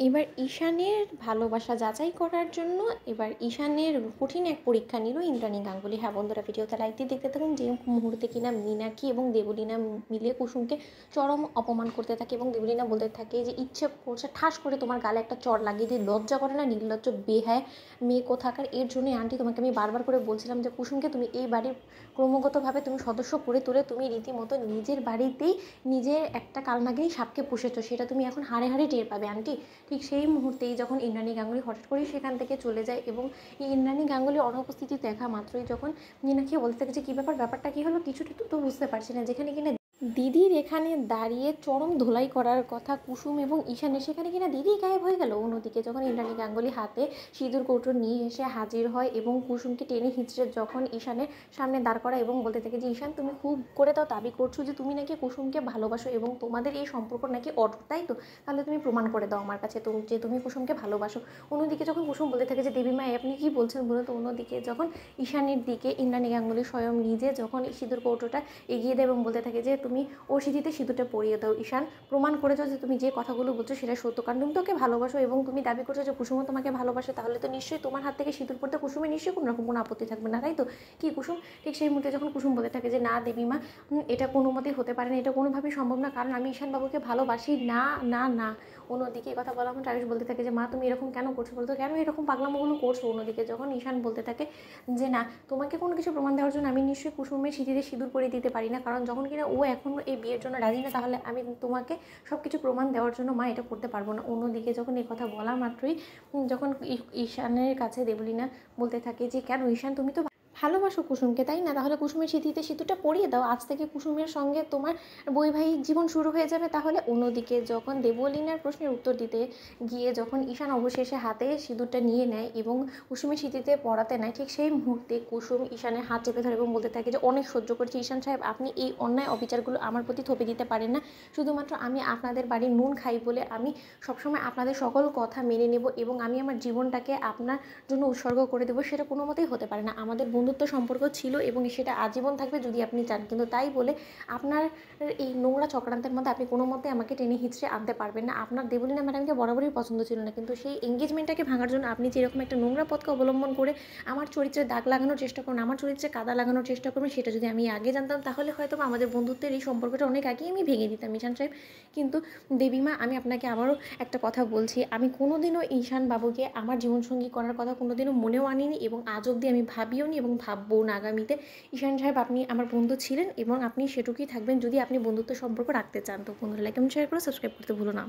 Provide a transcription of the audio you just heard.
এবার ঈশানের ভালোবাসা যাচাই করার জন্য এবার ঈশানের কঠিন এক পরীক্ষা নিল ইন্দ্রাণী গাঙ্গুলি। হ্যাঁ বন্ধুরা, ভিডিওতে লাইক দিয়ে দেখতে থাকুন। যে মুহূর্তে কিনা মীনাক্ষী এবং দেবলীনা মিলে কুসুমকে চরম অপমান করতে থাকে এবং দেবলীনা বলতে থাকে যে ইচ্ছে করছে ঠাস করে তোমার গালে একটা চড় লাগিয়ে দিয়ে, লজ্জা করে না নির্লজ্জ বেহায় মেয়ে কোথাকার। এর জন্যই আন্টি তোমাকে আমি বারবার করে বলছিলাম যে কুসুমকে তুমি এই বাড়ির ক্রমাগতভাবে তুমি সদস্য করে তুলে তুমি রীতিমতো নিজের বাড়িতেই নিজের একটা কালনাগিনী সাপকে পুষেছো, সেটা তুমি এখন হাড়ে হাড়ে টের পাবে আন্টি। ঠিক সেই মুহূর্তেই যখন ইন্দ্রাণী গাঙ্গুলি হঠাৎ করেই সেখান থেকে চলে যায় এবং এই ইন্দ্রাণী গাঙ্গুলি অনুপস্থিতি দেখা মাত্রই যখন মীনাক্ষী বলতে থাকে যে কী ব্যাপারটা কী হলো, কিছুটা তো বুঝতে পারছি না, যেখানে কিনা দিদির এখানে দাঁড়িয়ে চরম ধোলাই করার কথা কুসুম এবং ঈশানের, সেখানে কিনা দিদি গায়েব হয়ে গেল। অন্যদিকে যখন ইন্দ্রাণী গাঙ্গুলি হাতে সিঁদুর কৌটো নিয়ে এসে হাজির হয় এবং কুসুমকে টেনে হিঁচড়ে যখন ঈশানের সামনে দাঁড় করা এবং বলতে থাকে যে ঈশান তুমি খুব করে তাও দাবি করছো যে তুমি নাকি কুসুমকে ভালোবাসো এবং তোমাদের এই সম্পর্ক নাকি অটুট, তাই তো? তাহলে তুমি প্রমাণ করে দাও আমার কাছে যে তুমি কুসুমকে ভালোবাসো। অন্যদিকে যখন কুসুম বলতে থাকে যে দেবীমা আপনি কী বলছেন বলুন তো, অন্যদিকে যখন ঈশানের দিকে ইন্দ্রাণী গাঙ্গুলি স্বয়ং নিজে যখন সিঁদুর কৌটোটা এগিয়ে দেয় এবং বলতে থাকে যে তুমি ওর সিঁথিতে সিঁদুরটা পরিয়ে দাও, ঈশান প্রমাণ করেছো যে তুমি যে কথাগুলো বলছো সেটা সত্য, কারণ তুমি তোকে ভালোবাসো এবং তুমি দাবি করছো যে কুসুমও তোমাকে ভালোবাসে, তাহলে তো নিশ্চয়ই তোমার হাত থেকে সিঁদুর পড়তে কুসুমের নিশ্চয়ই কোনো রকম কোনো আপত্তি থাকবে না, তাই তো? কি কুসুম? ঠিক সেই মুহূর্তে যখন কুসুম বলে থাকে যে না দেবীমা, এটা কোনো মতেই হতে পারে না, এটা কোনোভাবেই সম্ভব না, কারণ আমি ঈশানবাবুকে ভালোবাসি না না না। অন্যদিকে কথা বলা আমার আয়ুষ বলতে থাকে যে মা তুমি এরকম কেন করছো বলতো, কেন এরকম পাগলামোগুলো করছো? অন্যদিকে যখন ঈশান বলতে থাকে যে না, তোমাকে কোনো কিছু প্রমাণ দেওয়ার জন্য আমি নিশ্চয়ই কুসুমের সিঁথিতে সিঁদুর পরিয়ে দিতে পারি না, কারণ যখন কিনা ও এখন এই বিয়ের জন্য রাজি না, তাহলে আমি তোমাকে সব কিছু প্রমাণ দেওয়ার জন্য মা এটা করতে পারবো না। অন্যদিকে যখন এই কথা বলা মাত্রই যখন ঈশানের কাছে দেবলীনা বলতে থাকে যে কেন ঈশান, তুমি তো ভালোবাসো কুসুমকে তাই না, তাহলে কুসুমের স্মৃতিতে সিঁদুরটা পরিয়ে দাও, আজ থেকে কুসুমের সঙ্গে তোমার বৈবাহিক জীবন শুরু হয়ে যাবে তাহলে। অন্যদিকে যখন দেবলীনার প্রশ্নের উত্তর দিতে গিয়ে যখন ঈশান অবশেষে হাতে সিঁদুরটা নিয়ে নেয় এবং কুসুমের স্মৃতিতে পড়াতে নেয়, ঠিক সেই মুহূর্তে কুসুম ঈশানের হাত চেপে ধরে এবং বলতে থাকে যে অনেক সহ্য করছি ঈশান সাহেব, আপনি এই অন্যায় অবিচারগুলো আমার প্রতি থপে দিতে পারেন না। শুধুমাত্র আমি আপনাদের বাড়ির নুন খাই বলে আমি সবসময় আপনাদের সকল কথা মেনে নেব এবং আমি আমার জীবনটাকে আপনার জন্য উৎসর্গ করে দেবো, সেটা কোনো মতেই হতে পারে না। আমাদের বন্ধুত্ব সম্পর্ক ছিল এবং সেটা আজীবন থাকবে যদি আপনি চান, কিন্তু তাই বলে আপনার এই নোংরা চক্রান্তের মধ্যে আপনি কোনো মতে আমাকে টেনে হিঁচড়ে আনতে পারবেন না। আপনার দেবলীনা ম্যাডামকে বরাবরই পছন্দ ছিল না, কিন্তু সেই এঙ্গেজমেন্টটাকে ভাঙার জন্য আপনি যেরকম একটা নোংরা পথকে অবলম্বন করে আমার চরিত্রে দাগ লাগানোর চেষ্টা করুন, আমার চরিত্রে কাদা লাগানোর চেষ্টা করবেন, সেটা যদি আমি আগে জানতাম তাহলে হয়তো আমাদের বন্ধুত্বের এই সম্পর্কটা অনেক আগেই আমি ভেঙে দিতাম ঈশান সাহেব। কিন্তু দেবীমা, আমি আপনাকে আবারও একটা কথা বলছি, আমি কোনোদিনও ঈশান বাবুকে আমার জীবনসঙ্গী করার কথা কোনোদিনও মনেও আনিনি এবং আজ অবধি আমি ভাবিও নি এবং ভাববো না আগামীতে। ঈশান সাহেব, আপনি আমার বন্ধু ছিলেন এবং আপনি সেটুকুই থাকবেন যদি আপনি বন্ধুত্ব সম্পর্ক রাখতে চান। তো বন্ধুরা লাইক এবং শেয়ার করে সাবস্ক্রাইব করতে ভুলো না।